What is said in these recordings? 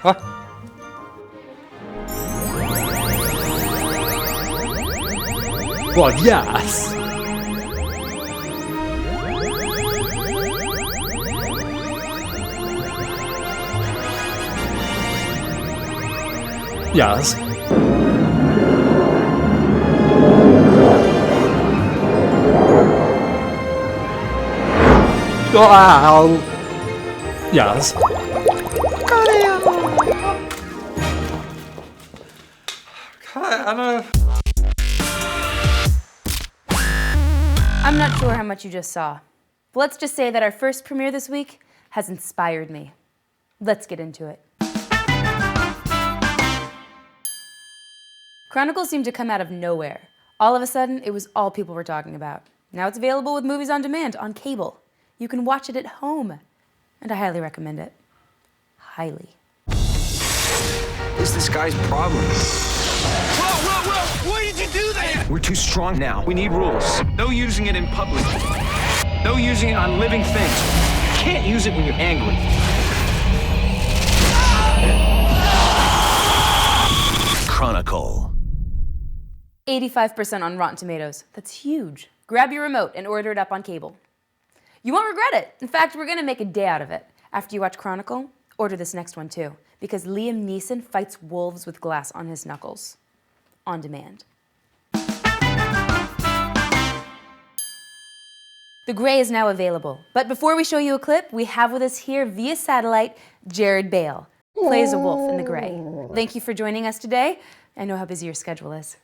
Huh? Well, yes. Yes. Wow. Yes. I'm not sure how much you just saw, but let's just say that our first premiere this week has inspired me. Let's get into it. Chronicle seemed to come out of nowhere. All of a sudden, it was all people were talking about. Now it's available with movies on demand on cable. You can watch it at home, and I highly recommend it. Highly. What's this guy's problem? Whoa! Why did you do that? We're too strong now. We need rules. No using it in public. No using it on living things. You can't use it when you're angry. Chronicle. 85% on Rotten Tomatoes. That's huge. Grab your remote and order it up on cable. You won't regret it. In fact, we're gonna make a day out of it. After you watch Chronicle, order this next one too, because Liam Neeson fights wolves with glass on his knuckles. On demand. The Grey is now available, but before we show you a clip, we have with us here via satellite, Jared Bale, who plays a wolf in The Grey. Thank you for joining us today. I know how busy your schedule is.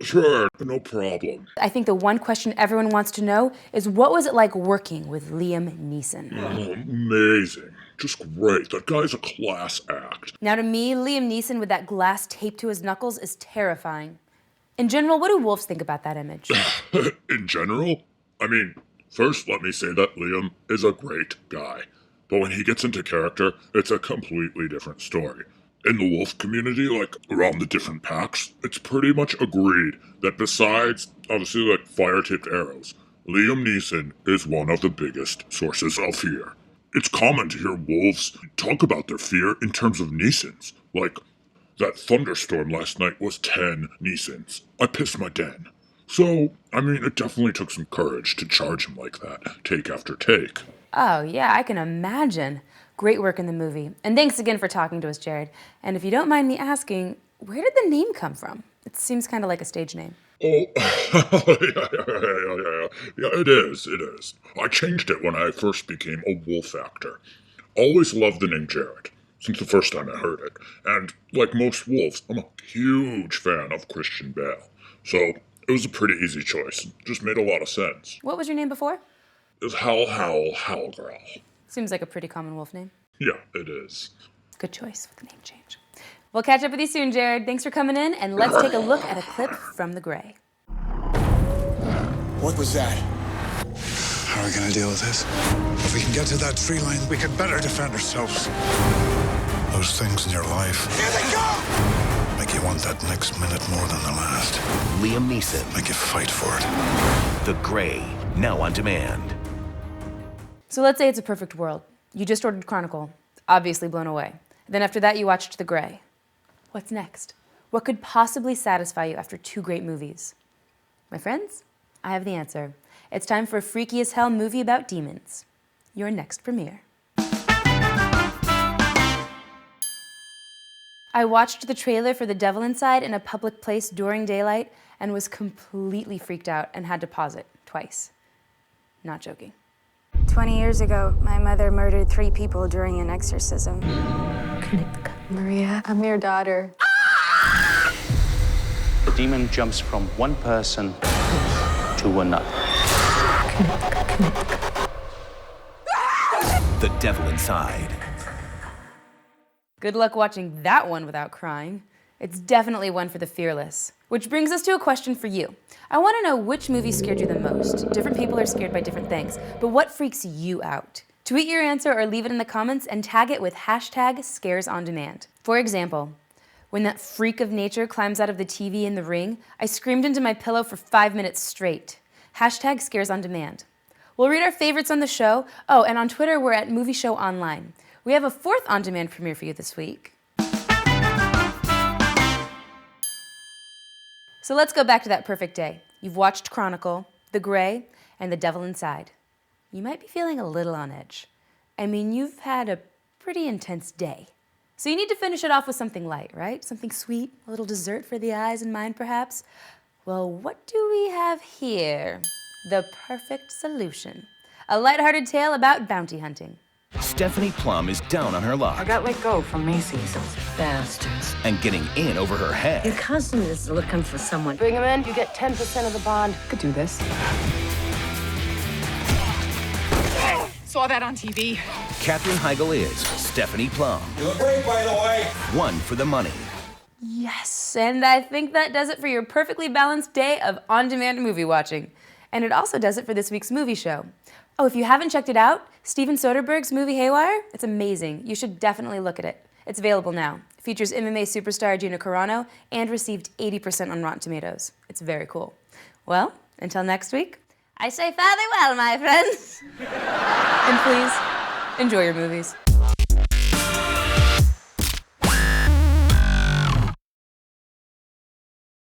Sure, no problem. I think the one question everyone wants to know is what was it like working with Liam Neeson? Amazing. Just great. That guy's a class act. Now to me, Liam Neeson with that glass taped to his knuckles is terrifying. In general, what do wolves think about that image? In general? I mean, first let me say that Liam is a great guy. But when he gets into character, it's a completely different story. In the wolf community, like around the different packs, it's pretty much agreed that besides, obviously, like fire-tipped arrows, Liam Neeson is one of the biggest sources of fear. It's common to hear wolves talk about their fear in terms of Neesons. Like, that thunderstorm last night was 10 Neesons. I pissed my den. So, I mean, it definitely took some courage to charge him like that, take after take. Oh, yeah, I can imagine. Great work in the movie. And thanks again for talking to us, Jared. And if you don't mind me asking, where did the name come from? It seems kind of like a stage name. Oh, yeah, it is. I changed it when I first became a wolf actor. Always loved the name Jared, since the first time I heard it. And like most wolves, I'm a huge fan of Christian Bale. So it was a pretty easy choice. Just made a lot of sense. What was your name before? It was Howl Growl. Seems like a pretty common wolf name. Yeah, it is. Good choice with the name change. We'll catch up with you soon, Jared. Thanks for coming in, and let's take a look at a clip from The Grey. What was that? How are we going to deal with this? If we can get to that tree line, we can better defend ourselves. Those things in your life Here they go! make you want that next minute more than the last. Liam Neeson. Make you fight for it. The Grey. Now on demand. So let's say it's a perfect world. You just ordered Chronicle, obviously blown away. Then after that, you watched The Grey. What's next? What could possibly satisfy you after two great movies? My friends, I have the answer. It's time for a freaky as hell movie about demons. Your next premiere. I watched the trailer for The Devil Inside in a public place during daylight and was completely freaked out and had to pause it twice. Not joking. 20 years ago, my mother murdered 3 people during an exorcism. Maria, I'm your daughter. The demon jumps from one person to another. The Devil Inside. Good luck watching that one without crying. It's definitely one for the fearless. Which brings us to a question for you. I want to know which movie scared you the most. Different people are scared by different things, but what freaks you out? Tweet your answer or leave it in the comments and tag it with #ScaresOnDemand. For example, when that freak of nature climbs out of the TV in The Ring, I screamed into my pillow for 5 minutes straight. #ScaresOnDemand. We'll read our favorites on the show. Oh, and on Twitter, we're at Movie Show Online. We have a 4th on-demand premiere for you this week. So let's go back to that perfect day. You've watched Chronicle, The Grey, and The Devil Inside. You might be feeling a little on edge. I mean, you've had a pretty intense day. So you need to finish it off with something light, right? Something sweet, a little dessert for the eyes and mind, perhaps? Well, what do we have here? The perfect solution. A lighthearted tale about bounty hunting. Stephanie Plum is down on her luck. I got let go from Macy's. Those bastards. And getting in over her head. Your cousin is looking for someone. Bring him in, you get 10% of the bond. Could do this. Saw that on TV. Katherine Heigl is Stephanie Plum. You look great, by the way. One for the money. Yes, and I think that does it for your perfectly balanced day of on-demand movie watching. And it also does it for this week's movie show. Oh, if you haven't checked it out, Steven Soderbergh's movie Haywire, it's amazing. You should definitely look at it. It's available now. It features MMA superstar Gina Carano and received 80% on Rotten Tomatoes. It's very cool. Well, until next week, I say fare thee well, my friends. And please, enjoy your movies.